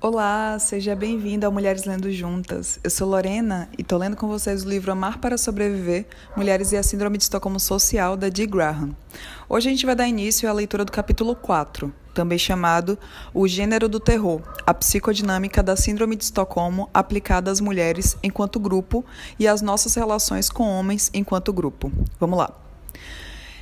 Olá, seja bem-vindo ao Mulheres Lendo Juntas. Eu sou Lorena e estou lendo com vocês o livro Amar para Sobreviver, Mulheres e a Síndrome de Estocolmo Social, da Dee Graham. Hoje a gente vai dar início à leitura do capítulo 4, também chamado O Gênero do Terror, a psicodinâmica da Síndrome de Estocolmo aplicada às mulheres enquanto grupo e às nossas relações com homens enquanto grupo. Vamos lá.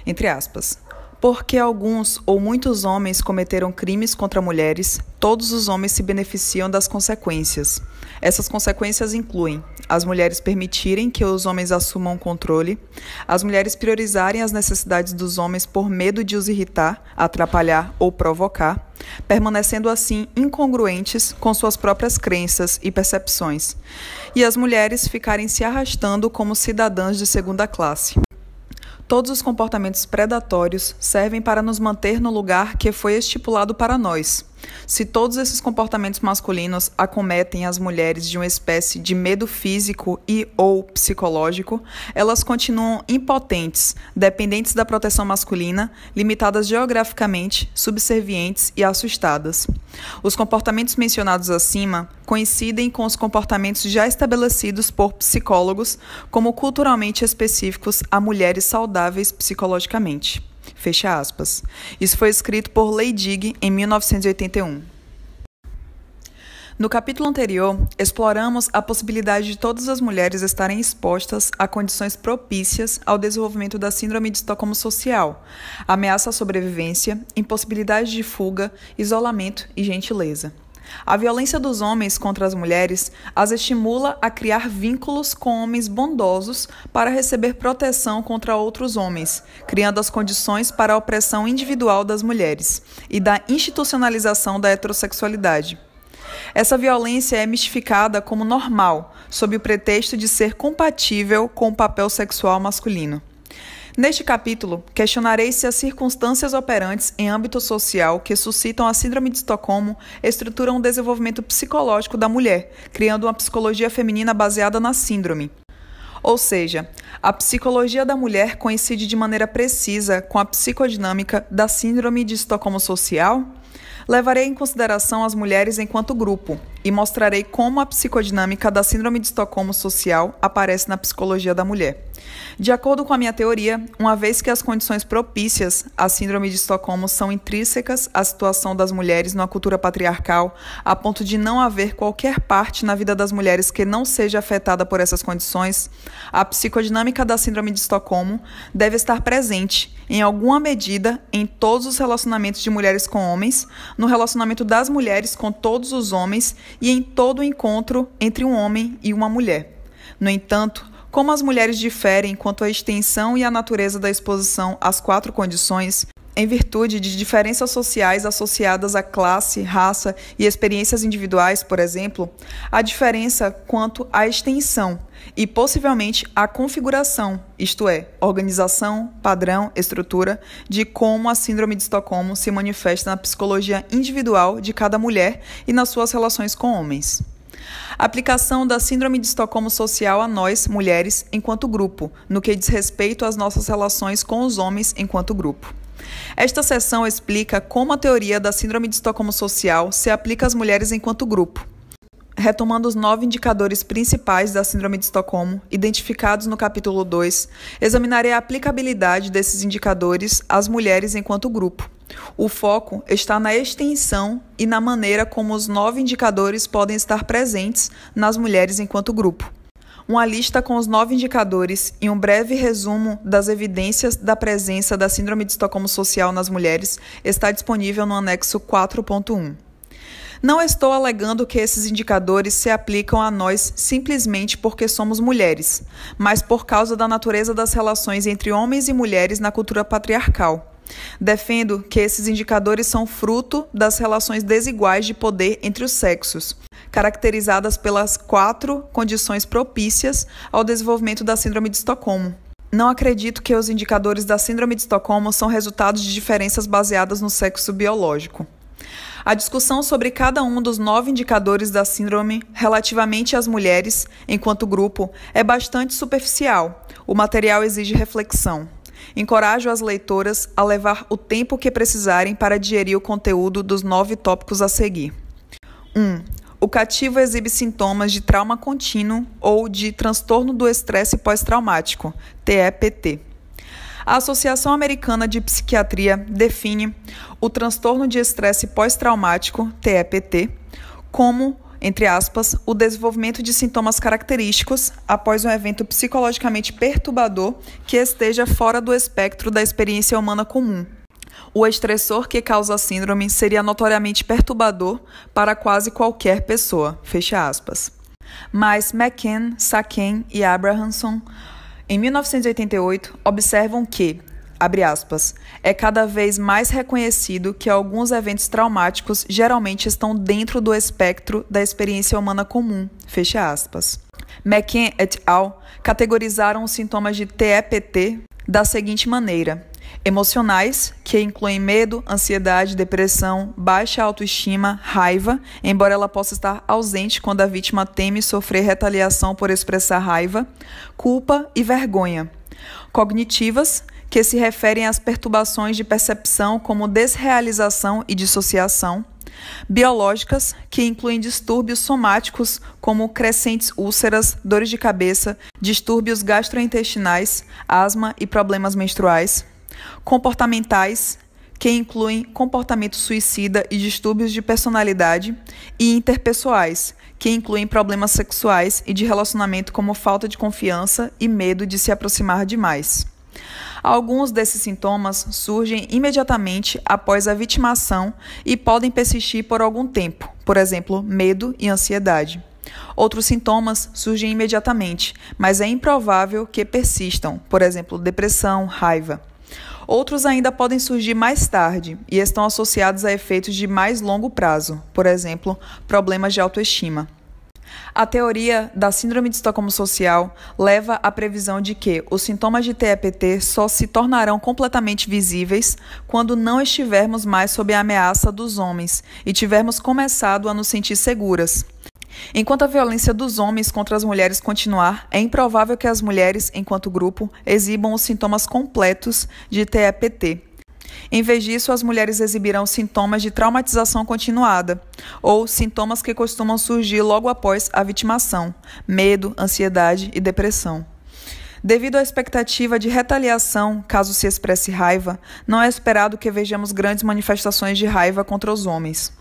Entre aspas. Porque alguns ou muitos homens cometeram crimes contra mulheres, todos os homens se beneficiam das consequências. Essas consequências incluem as mulheres permitirem que os homens assumam o controle, as mulheres priorizarem as necessidades dos homens por medo de os irritar, atrapalhar ou provocar, permanecendo assim incongruentes com suas próprias crenças e percepções, e as mulheres ficarem se arrastando como cidadãs de segunda classe. Todos os comportamentos predatórios servem para nos manter no lugar que foi estipulado para nós. Se todos esses comportamentos masculinos acometem as mulheres de uma espécie de medo físico e/ou psicológico, elas continuam impotentes, dependentes da proteção masculina, limitadas geograficamente, subservientes e assustadas. Os comportamentos mencionados acima coincidem com os comportamentos já estabelecidos por psicólogos como culturalmente específicos a mulheres saudáveis psicologicamente. Fecha aspas. Isso foi escrito por Leidig em 1981. No capítulo anterior, exploramos a possibilidade de todas as mulheres estarem expostas a condições propícias ao desenvolvimento da Síndrome de Estocolmo Social, ameaça à sobrevivência, impossibilidade de fuga, isolamento e gentileza. A violência dos homens contra as mulheres as estimula a criar vínculos com homens bondosos para receber proteção contra outros homens, criando as condições para a opressão individual das mulheres e da institucionalização da heterossexualidade. Essa violência é mistificada como normal, sob o pretexto de ser compatível com o papel sexual masculino. Neste capítulo, questionarei se as circunstâncias operantes em âmbito social que suscitam a Síndrome de Estocolmo estruturam o desenvolvimento psicológico da mulher, criando uma psicologia feminina baseada na síndrome. Ou seja, a psicologia da mulher coincide de maneira precisa com a psicodinâmica da Síndrome de Estocolmo Social? Levarei em consideração as mulheres enquanto grupo e mostrarei como a psicodinâmica da Síndrome de Estocolmo Social aparece na psicologia da mulher. De acordo com a minha teoria, uma vez que as condições propícias à Síndrome de Estocolmo são intrínsecas à situação das mulheres numa cultura patriarcal, a ponto de não haver qualquer parte na vida das mulheres que não seja afetada por essas condições, a psicodinâmica da Síndrome de Estocolmo deve estar presente, em alguma medida, em todos os relacionamentos de mulheres com homens, no relacionamento das mulheres com todos os homens e em todo o encontro entre um homem e uma mulher. No entanto, como as mulheres diferem quanto à extensão e à natureza da exposição às 4 condições, em virtude de diferenças sociais associadas à classe, raça e experiências individuais, por exemplo, há diferença quanto à extensão e, possivelmente, à configuração, isto é, organização, padrão, estrutura, de como a Síndrome de Estocolmo se manifesta na psicologia individual de cada mulher e nas suas relações com homens. A aplicação da Síndrome de Estocolmo Social a nós, mulheres, enquanto grupo, no que diz respeito às nossas relações com os homens enquanto grupo. Esta seção explica como a teoria da Síndrome de Estocolmo Social se aplica às mulheres enquanto grupo. Retomando os 9 indicadores principais da Síndrome de Estocolmo, identificados no capítulo 2, examinarei a aplicabilidade desses indicadores às mulheres enquanto grupo. O foco está na extensão e na maneira como os 9 indicadores podem estar presentes nas mulheres enquanto grupo. Uma lista com os 9 indicadores e um breve resumo das evidências da presença da Síndrome de Estocolmo Social nas mulheres está disponível no anexo 4.1. Não estou alegando que esses indicadores se aplicam a nós simplesmente porque somos mulheres, mas por causa da natureza das relações entre homens e mulheres na cultura patriarcal. Defendo que esses indicadores são fruto das relações desiguais de poder entre os sexos, caracterizadas pelas 4 condições propícias ao desenvolvimento da Síndrome de Estocolmo. Não acredito que os indicadores da Síndrome de Estocolmo são resultados de diferenças baseadas no sexo biológico. A discussão sobre cada um dos 9 indicadores da síndrome relativamente às mulheres, enquanto grupo, é bastante superficial. O material exige reflexão. Encorajo as leitoras a levar o tempo que precisarem para digerir o conteúdo dos 9 tópicos a seguir. 1. O cativo exibe sintomas de trauma contínuo ou de transtorno do estresse pós-traumático, TEPT. A Associação Americana de Psiquiatria define o transtorno de estresse pós-traumático, TEPT, como, entre aspas, o desenvolvimento de sintomas característicos após um evento psicologicamente perturbador que esteja fora do espectro da experiência humana comum. O estressor que causa a síndrome seria notoriamente perturbador para quase qualquer pessoa, fecha aspas. Mas McCann, Saken e Abrahamson, em 1988, observam que, abre aspas, é cada vez mais reconhecido que alguns eventos traumáticos geralmente estão dentro do espectro da experiência humana comum, fecha aspas. McCann et al. Categorizaram os sintomas de TEPT da seguinte maneira: emocionais, que incluem medo, ansiedade, depressão, baixa autoestima, raiva, embora ela possa estar ausente quando a vítima teme sofrer retaliação por expressar raiva, culpa e vergonha. Cognitivas, que se referem às perturbações de percepção como desrealização e dissociação. Biológicas, que incluem distúrbios somáticos como crescentes úlceras, dores de cabeça, distúrbios gastrointestinais, asma e problemas menstruais. Comportamentais, que incluem comportamento suicida e distúrbios de personalidade, e interpessoais, que incluem problemas sexuais e de relacionamento como falta de confiança e medo de se aproximar demais. Alguns desses sintomas surgem imediatamente após a vitimação e podem persistir por algum tempo, por exemplo, medo e ansiedade. Outros sintomas surgem imediatamente, mas é improvável que persistam, por exemplo, depressão, raiva. Outros ainda podem surgir mais tarde e estão associados a efeitos de mais longo prazo, por exemplo, problemas de autoestima. A teoria da Síndrome de Estocolmo Social leva à previsão de que os sintomas de TEPT só se tornarão completamente visíveis quando não estivermos mais sob a ameaça dos homens e tivermos começado a nos sentir seguras. Enquanto a violência dos homens contra as mulheres continuar, é improvável que as mulheres, enquanto grupo, exibam os sintomas completos de TEPT. Em vez disso, as mulheres exibirão sintomas de traumatização continuada, ou sintomas que costumam surgir logo após a vitimação, medo, ansiedade e depressão. Devido à expectativa de retaliação, caso se expresse raiva, não é esperado que vejamos grandes manifestações de raiva contra os homens.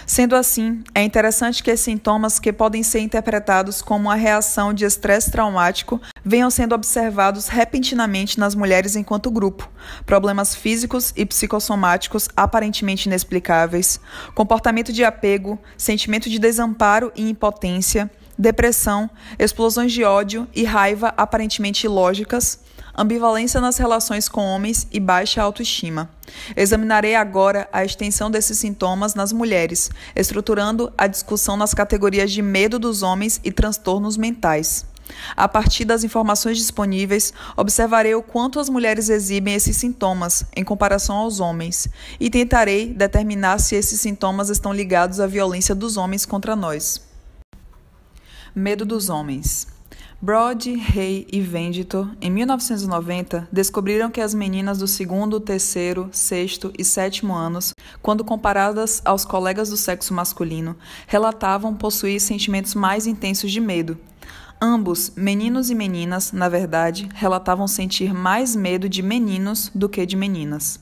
Sendo assim, é interessante que esses sintomas, que podem ser interpretados como uma reação de estresse traumático, venham sendo observados repentinamente nas mulheres enquanto grupo. Problemas físicos e psicossomáticos aparentemente inexplicáveis, comportamento de apego, sentimento de desamparo e impotência, depressão, explosões de ódio e raiva aparentemente ilógicas, ambivalência nas relações com homens e baixa autoestima. Examinarei agora a extensão desses sintomas nas mulheres, estruturando a discussão nas categorias de medo dos homens e transtornos mentais. A partir das informações disponíveis, observarei o quanto as mulheres exibem esses sintomas em comparação aos homens e tentarei determinar se esses sintomas estão ligados à violência dos homens contra nós. Medo dos homens. Brod, Hay e Vendito, em 1990, descobriram que as meninas do 2º, 3º, 6º e 7º anos, quando comparadas aos colegas do sexo masculino, relatavam possuir sentimentos mais intensos de medo. Ambos, meninos e meninas, na verdade, relatavam sentir mais medo de meninos do que de meninas.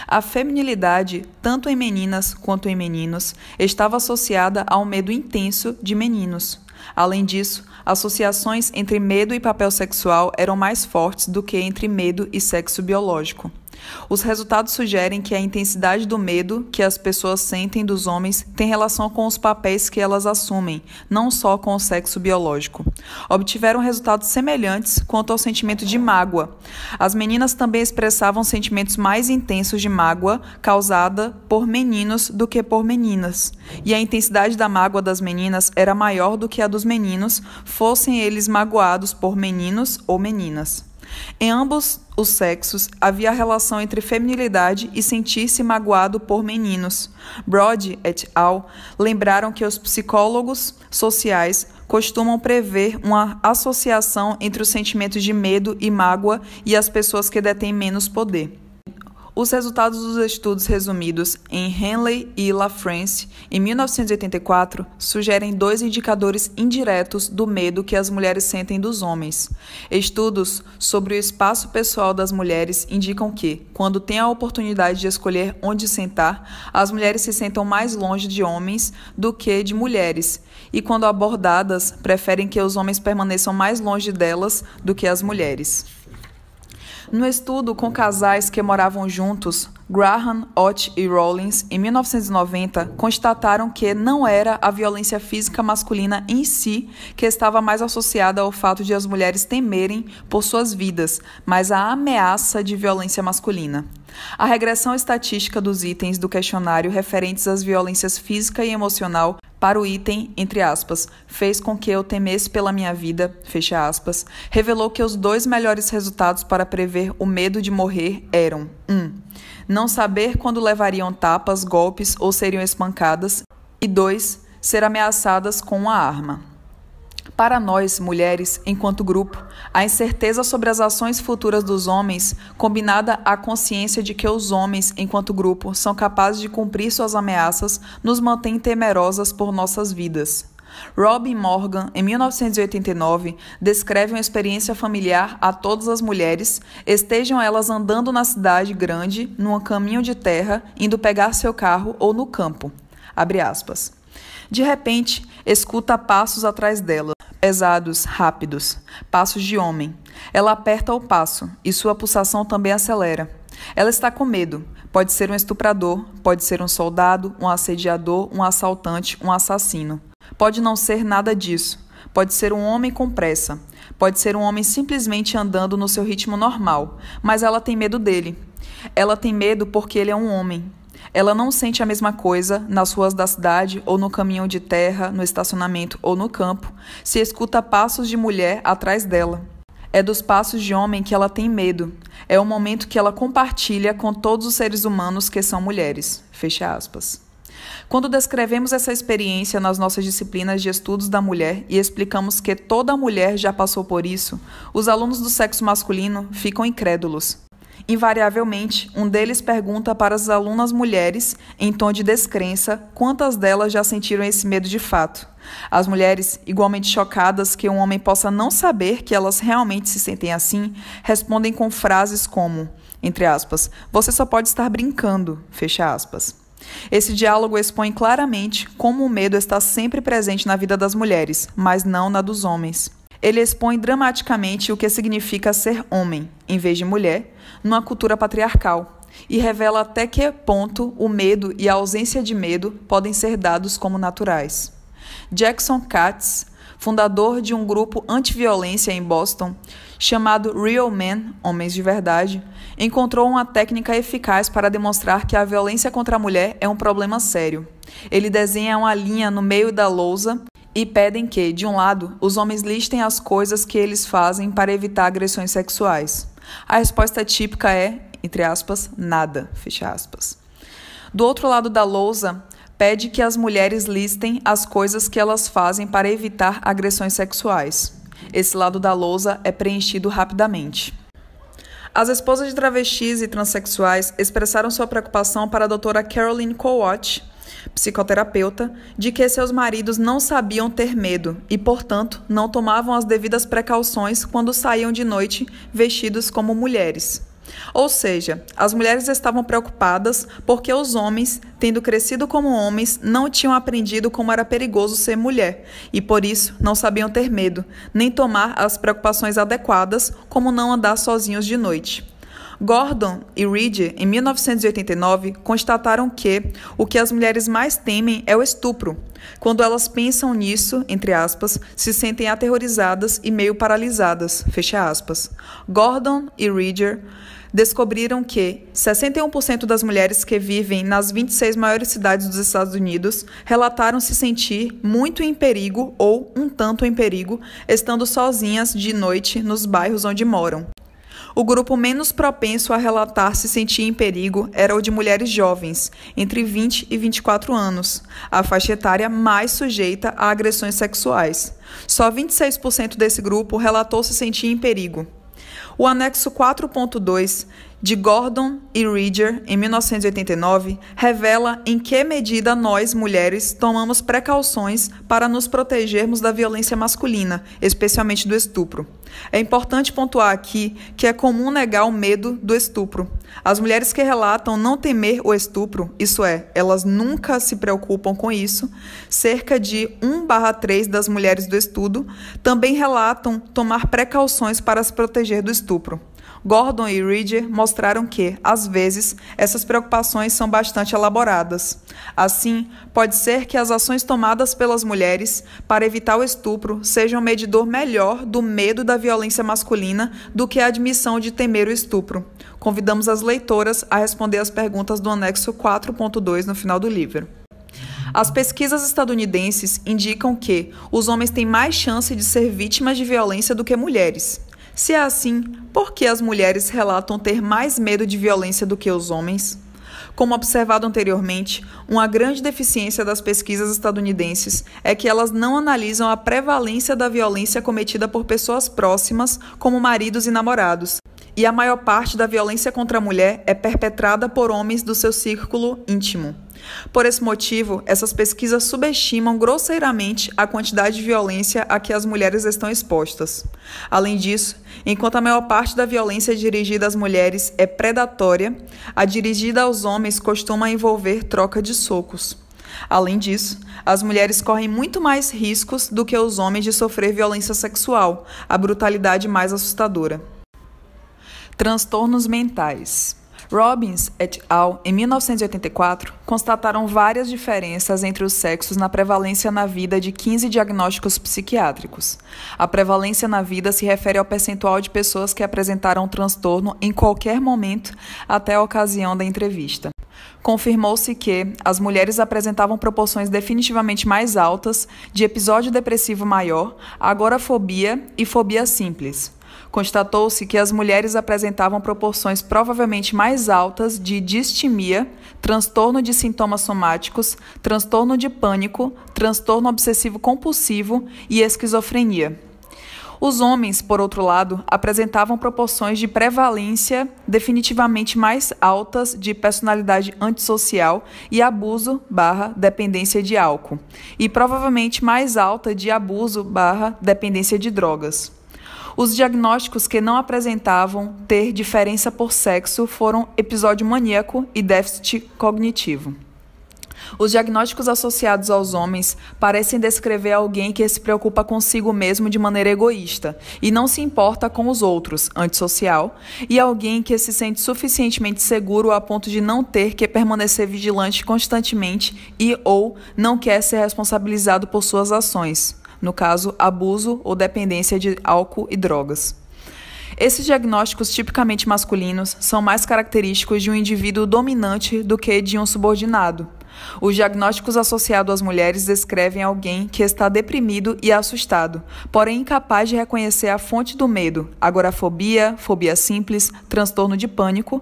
A feminilidade, tanto em meninas quanto em meninos, estava associada ao medo intenso de meninos. Além disso, associações entre medo e papel sexual eram mais fortes do que entre medo e sexo biológico. Os resultados sugerem que a intensidade do medo que as pessoas sentem dos homens tem relação com os papéis que elas assumem, não só com o sexo biológico. Obtiveram resultados semelhantes quanto ao sentimento de mágoa. As meninas também expressavam sentimentos mais intensos de mágoa causada por meninos do que por meninas, e a intensidade da mágoa das meninas era maior do que a dos meninos, fossem eles magoados por meninos ou meninas. Em ambos os sexos, havia relação entre feminilidade e sentir-se magoado por meninos. Brod et al. Lembraram que os psicólogos sociais costumam prever uma associação entre os sentimentos de medo e mágoa e as pessoas que detêm menos poder. Os resultados dos estudos resumidos em Henley e LaFrance, em 1984, sugerem 2 indicadores indiretos do medo que as mulheres sentem dos homens. Estudos sobre o espaço pessoal das mulheres indicam que, quando têm a oportunidade de escolher onde sentar, as mulheres se sentam mais longe de homens do que de mulheres, e quando abordadas, preferem que os homens permaneçam mais longe delas do que as mulheres. No estudo com casais que moravam juntos, Graham, Ott e Rollins, em 1990, constataram que não era a violência física masculina em si que estava mais associada ao fato de as mulheres temerem por suas vidas, mas a ameaça de violência masculina. A regressão estatística dos itens do questionário referentes às violências física e emocional para o item, entre aspas, fez com que eu temesse pela minha vida, fecha aspas, revelou que os 2 melhores resultados para prever o medo de morrer eram 1. Não saber quando levariam tapas, golpes ou seriam espancadas, e 2. Ser ameaçadas com uma arma. Para nós, mulheres, enquanto grupo, a incerteza sobre as ações futuras dos homens, combinada à consciência de que os homens, enquanto grupo, são capazes de cumprir suas ameaças, nos mantém temerosas por nossas vidas. Robin Morgan, em 1989, descreve uma experiência familiar a todas as mulheres, estejam elas andando na cidade grande, num caminho de terra, indo pegar seu carro ou no campo. Abre aspas. De repente, escuta passos atrás dela, pesados, rápidos, passos de homem. Ela aperta o passo e sua pulsação também acelera. Ela está com medo. Pode ser um estuprador, pode ser um soldado, um assediador, um assaltante, um assassino. Pode não ser nada disso. Pode ser um homem com pressa. Pode ser um homem simplesmente andando no seu ritmo normal, mas ela tem medo dele. Ela tem medo porque ele é um homem. Ela não sente a mesma coisa nas ruas da cidade ou no caminhão de terra, no estacionamento ou no campo, se escuta passos de mulher atrás dela. É dos passos de homem que ela tem medo. É o momento que ela compartilha com todos os seres humanos que são mulheres. Fecha aspas. Quando descrevemos essa experiência nas nossas disciplinas de estudos da mulher e explicamos que toda mulher já passou por isso, os alunos do sexo masculino ficam incrédulos. Invariavelmente, um deles pergunta para as alunas mulheres, em tom de descrença, quantas delas já sentiram esse medo de fato. As mulheres, igualmente chocadas que um homem possa não saber que elas realmente se sentem assim, respondem com frases como, entre aspas, você só pode estar brincando, fecha aspas. Esse diálogo expõe claramente como o medo está sempre presente na vida das mulheres, mas não na dos homens. Ele expõe dramaticamente o que significa ser homem, em vez de mulher, numa cultura patriarcal, e revela até que ponto o medo e a ausência de medo podem ser dados como naturais. Jackson Katz, fundador de um grupo anti-violência em Boston, chamado Real Men, Homens de Verdade, encontrou uma técnica eficaz para demonstrar que a violência contra a mulher é um problema sério. Ele desenha uma linha no meio da lousa e pedem que, de um lado, os homens listem as coisas que eles fazem para evitar agressões sexuais. A resposta típica é, entre aspas, nada, fecha aspas. Do outro lado da lousa, pede que as mulheres listem as coisas que elas fazem para evitar agressões sexuais. Esse lado da lousa é preenchido rapidamente. As esposas de travestis e transexuais expressaram sua preocupação para a doutora Caroline Kowach, psicoterapeuta, de que seus maridos não sabiam ter medo e, portanto, não tomavam as devidas precauções quando saíam de noite vestidos como mulheres. Ou seja, as mulheres estavam preocupadas porque os homens, tendo crescido como homens, não tinham aprendido como era perigoso ser mulher e, por isso, não sabiam ter medo, nem tomar as preocupações adequadas, como não andar sozinhos de noite. Gordon e Reed, em 1989, constataram que o que as mulheres mais temem é o estupro. Quando elas pensam nisso, entre aspas, se sentem aterrorizadas e meio paralisadas, fecha aspas. Gordon e Reed descobriram que 61% das mulheres que vivem nas 26 maiores cidades dos Estados Unidos relataram se sentir muito em perigo ou um tanto em perigo, estando sozinhas de noite nos bairros onde moram. O grupo menos propenso a relatar se sentir em perigo era o de mulheres jovens, entre 20 e 24 anos, a faixa etária mais sujeita a agressões sexuais. Só 26% desse grupo relatou se sentir em perigo. O anexo 4.2 de Gordon e Ridger, em 1989, revela em que medida nós, mulheres, tomamos precauções para nos protegermos da violência masculina, especialmente do estupro. É importante pontuar aqui que é comum negar o medo do estupro. As mulheres que relatam não temer o estupro, isso é, elas nunca se preocupam com isso, cerca de 1/3 das mulheres do estudo, também relatam tomar precauções para se proteger do estupro. Gordon e Ridger mostraram que, às vezes, essas preocupações são bastante elaboradas. Assim, pode ser que as ações tomadas pelas mulheres para evitar o estupro sejam um medidor melhor do medo da violência masculina do que a admissão de temer o estupro. Convidamos as leitoras a responder as perguntas do anexo 4.2 no final do livro. As pesquisas estadunidenses indicam que os homens têm mais chance de ser vítimas de violência do que mulheres. Se é assim, por que as mulheres relatam ter mais medo de violência do que os homens? Como observado anteriormente, uma grande deficiência das pesquisas estadunidenses é que elas não analisam a prevalência da violência cometida por pessoas próximas, como maridos e namorados, e a maior parte da violência contra a mulher é perpetrada por homens do seu círculo íntimo. Por esse motivo, essas pesquisas subestimam grosseiramente a quantidade de violência a que as mulheres estão expostas. Além disso, enquanto a maior parte da violência dirigida às mulheres é predatória, a dirigida aos homens costuma envolver troca de socos. Além disso, as mulheres correm muito mais riscos do que os homens de sofrer violência sexual, a brutalidade mais assustadora. Transtornos mentais. Robbins et al., em 1984, constataram várias diferenças entre os sexos na prevalência na vida de 15 diagnósticos psiquiátricos. A prevalência na vida se refere ao percentual de pessoas que apresentaram transtorno em qualquer momento até a ocasião da entrevista. Confirmou-se que as mulheres apresentavam proporções definitivamente mais altas de episódio depressivo maior, agorafobia e fobia simples. Constatou-se que as mulheres apresentavam proporções provavelmente mais altas de distimia, transtorno de sintomas somáticos, transtorno de pânico, transtorno obsessivo-compulsivo e esquizofrenia. Os homens, por outro lado, apresentavam proporções de prevalência definitivamente mais altas de personalidade antissocial e abuso/dependência de álcool, e provavelmente mais alta de abuso/dependência de drogas. Os diagnósticos que não apresentavam ter diferença por sexo foram episódio maníaco e déficit cognitivo. Os diagnósticos associados aos homens parecem descrever alguém que se preocupa consigo mesmo de maneira egoísta e não se importa com os outros, antissocial, e alguém que se sente suficientemente seguro a ponto de não ter que permanecer vigilante constantemente e ou não quer ser responsabilizado por suas ações. No caso, abuso ou dependência de álcool e drogas. Esses diagnósticos tipicamente masculinos são mais característicos de um indivíduo dominante do que de um subordinado. Os diagnósticos associados às mulheres descrevem alguém que está deprimido e assustado, porém incapaz de reconhecer a fonte do medo, agorafobia, fobia simples, transtorno de pânico,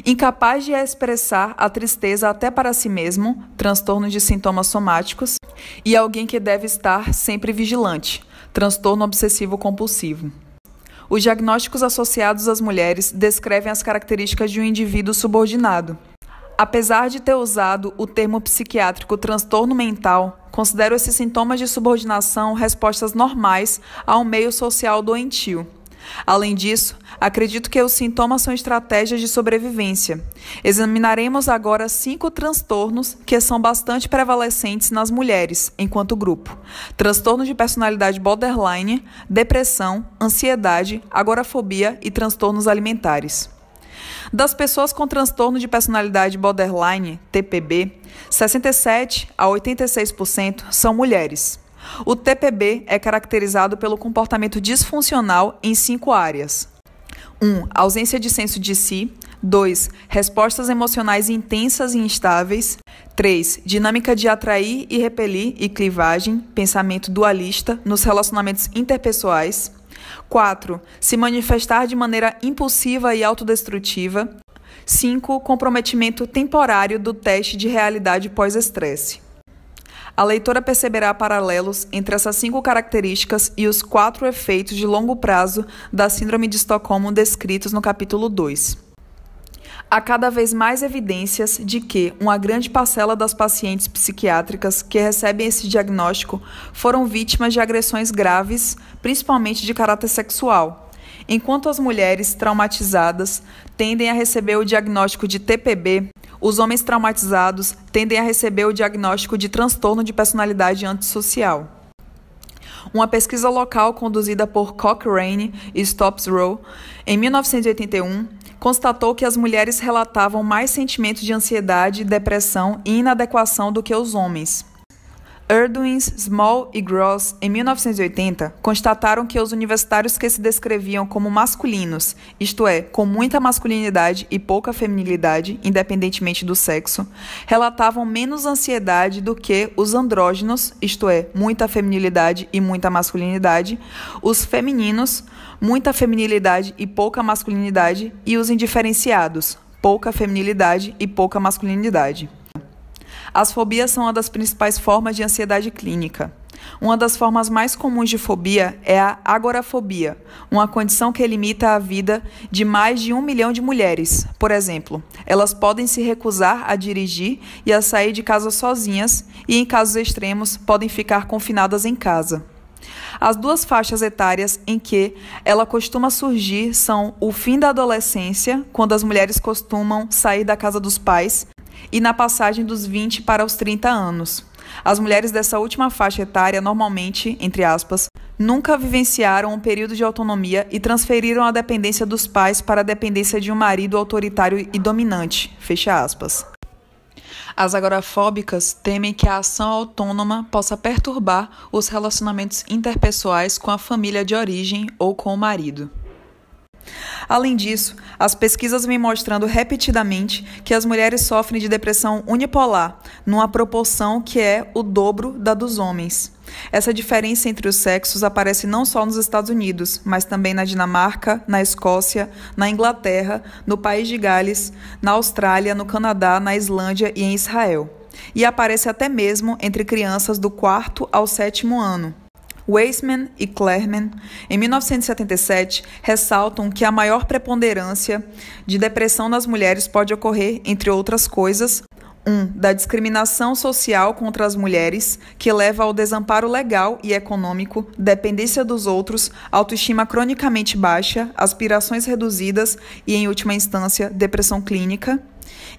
incapaz de expressar a tristeza até para si mesmo, transtorno de sintomas somáticos, e alguém que deve estar sempre vigilante, transtorno obsessivo-compulsivo. Os diagnósticos associados às mulheres descrevem as características de um indivíduo subordinado. Apesar de ter usado o termo psiquiátrico transtorno mental, considero esses sintomas de subordinação respostas normais a um meio social doentio. Além disso, acredito que os sintomas são estratégias de sobrevivência. Examinaremos agora 5 transtornos que são bastante prevalecentes nas mulheres, enquanto grupo: transtorno de personalidade borderline, depressão, ansiedade, agorafobia e transtornos alimentares. Das pessoas com transtorno de personalidade borderline, TPB, 67% a 86% são mulheres. O TPB é caracterizado pelo comportamento disfuncional em 5 áreas. 1. Ausência de senso de si. 2. Respostas emocionais intensas e instáveis. 3. Dinâmica de atrair e repelir e clivagem, pensamento dualista nos relacionamentos interpessoais. 4. Se manifestar de maneira impulsiva e autodestrutiva. 5. Comprometimento temporário do teste de realidade pós-estresse. A leitora perceberá paralelos entre essas 5 características e os 4 efeitos de longo prazo da Síndrome de Estocolmo descritos no capítulo 2. Há cada vez mais evidências de que uma grande parcela das pacientes psiquiátricas que recebem esse diagnóstico foram vítimas de agressões graves, principalmente de caráter sexual. Enquanto as mulheres traumatizadas tendem a receber o diagnóstico de TPB, os homens traumatizados tendem a receber o diagnóstico de transtorno de personalidade antissocial. Uma pesquisa local conduzida por Cochrane e Stopes Rowe, em 1981, constatou que as mulheres relatavam mais sentimentos de ansiedade, depressão e inadequação do que os homens. Erdwins, Small e Gross, em 1980, constataram que os universitários que se descreviam como masculinos, isto é, com muita masculinidade e pouca feminilidade, independentemente do sexo, relatavam menos ansiedade do que os andrógenos, isto é, muita feminilidade e muita masculinidade, os femininos, muita feminilidade e pouca masculinidade, e os indiferenciados, pouca feminilidade e pouca masculinidade. As fobias são uma das principais formas de ansiedade clínica. Uma das formas mais comuns de fobia é a agorafobia, uma condição que limita a vida de mais de 1 milhão de mulheres. Por exemplo, elas podem se recusar a dirigir e a sair de casa sozinhas e, em casos extremos, podem ficar confinadas em casa. As duas faixas etárias em que ela costuma surgir são o fim da adolescência, quando as mulheres costumam sair da casa dos pais, e na passagem dos 20 para os 30 anos. As mulheres dessa última faixa etária normalmente, entre aspas, nunca vivenciaram um período de autonomia e transferiram a dependência dos pais para a dependência de um marido autoritário e dominante, fecha aspas. As agorafóbicas temem que a ação autônoma possa perturbar os relacionamentos interpessoais com a família de origem ou com o marido. Além disso, as pesquisas vêm mostrando repetidamente que as mulheres sofrem de depressão unipolar, numa proporção que é o dobro da dos homens. Essa diferença entre os sexos aparece não só nos Estados Unidos, mas também na Dinamarca, na Escócia, na Inglaterra, no País de Gales, na Austrália, no Canadá, na Islândia e em Israel. E aparece até mesmo entre crianças do 4º ao 7º ano. Weissman e Klerman, em 1977, ressaltam que a maior preponderância de depressão nas mulheres pode ocorrer, entre outras coisas, da discriminação social contra as mulheres, que leva ao desamparo legal e econômico, dependência dos outros, autoestima cronicamente baixa, aspirações reduzidas e, em última instância, depressão clínica.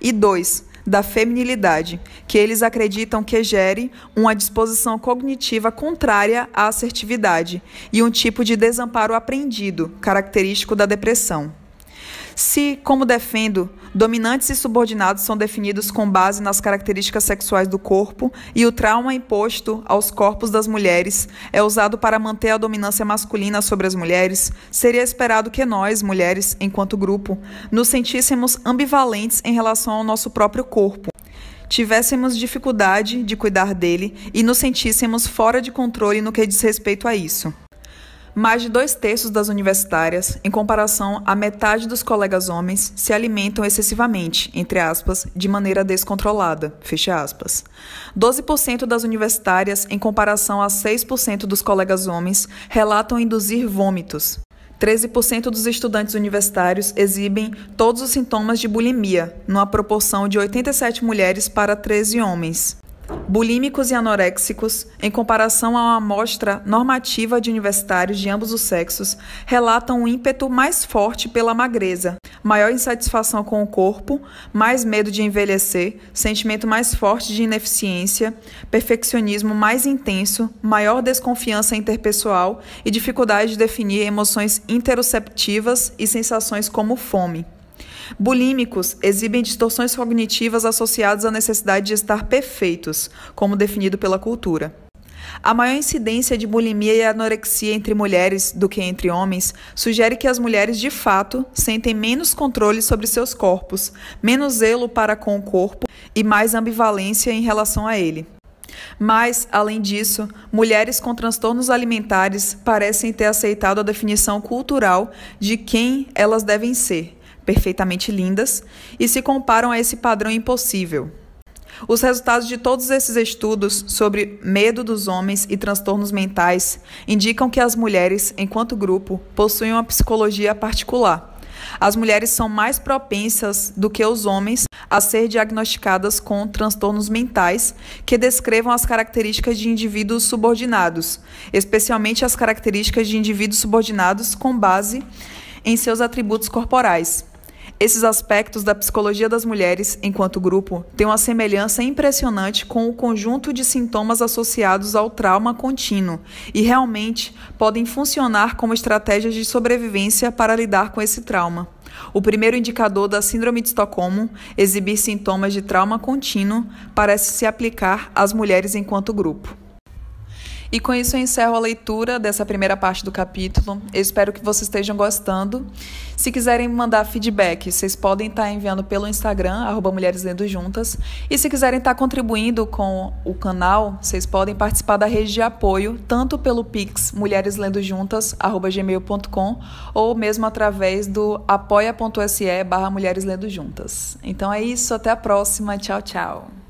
E 2, da feminilidade, que eles acreditam que gere uma disposição cognitiva contrária à assertividade e um tipo de desamparo aprendido, característico da depressão. Se, como defendo, dominantes e subordinados são definidos com base nas características sexuais do corpo e o trauma imposto aos corpos das mulheres é usado para manter a dominância masculina sobre as mulheres, seria esperado que nós, mulheres, enquanto grupo, nos sentíssemos ambivalentes em relação ao nosso próprio corpo, tivéssemos dificuldade de cuidar dele e nos sentíssemos fora de controle no que diz respeito a isso. Mais de 2/3 das universitárias, em comparação à metade dos colegas homens, se alimentam excessivamente, entre aspas, de maneira descontrolada, fecha aspas. 12% das universitárias, em comparação a 6% dos colegas homens, relatam induzir vômitos. 13% dos estudantes universitários exibem todos os sintomas de bulimia, numa proporção de 87 mulheres para 13 homens. Bulímicos e anoréxicos, em comparação a uma amostra normativa de universitários de ambos os sexos, relatam um ímpeto mais forte pela magreza, maior insatisfação com o corpo, mais medo de envelhecer, sentimento mais forte de ineficiência, perfeccionismo mais intenso, maior desconfiança interpessoal e dificuldade de definir emoções interoceptivas e sensações como fome. Bulímicos exibem distorções cognitivas associadas à necessidade de estar perfeitos, como definido pela cultura. A maior incidência de bulimia e anorexia entre mulheres do que entre homens sugere que as mulheres, de fato, sentem menos controle sobre seus corpos, menos zelo para com o corpo e mais ambivalência em relação a ele. Mas, além disso, mulheres com transtornos alimentares parecem ter aceitado a definição cultural de quem elas devem ser, perfeitamente lindas, e se comparam a esse padrão impossível. Os resultados de todos esses estudos sobre medo dos homens e transtornos mentais indicam que as mulheres, enquanto grupo, possuem uma psicologia particular. As mulheres são mais propensas do que os homens a ser diagnosticadas com transtornos mentais que descrevam as características de indivíduos subordinados, especialmente as características de indivíduos subordinados com base em seus atributos corporais. Esses aspectos da psicologia das mulheres, enquanto grupo, têm uma semelhança impressionante com o conjunto de sintomas associados ao trauma contínuo e realmente podem funcionar como estratégias de sobrevivência para lidar com esse trauma. O primeiro indicador da Síndrome de Estocolmo, exibir sintomas de trauma contínuo, parece se aplicar às mulheres enquanto grupo. E com isso eu encerro a leitura dessa primeira parte do capítulo. Eu espero que vocês estejam gostando. Se quiserem mandar feedback, vocês podem estar enviando pelo Instagram, @mulhereslendojuntas. E se quiserem estar contribuindo com o canal, vocês podem participar da rede de apoio, tanto pelo Pix mulhereslendojuntas@gmail.com ou mesmo através do apoia.se/mulhereslendojuntas. Então é isso, até a próxima. Tchau, tchau.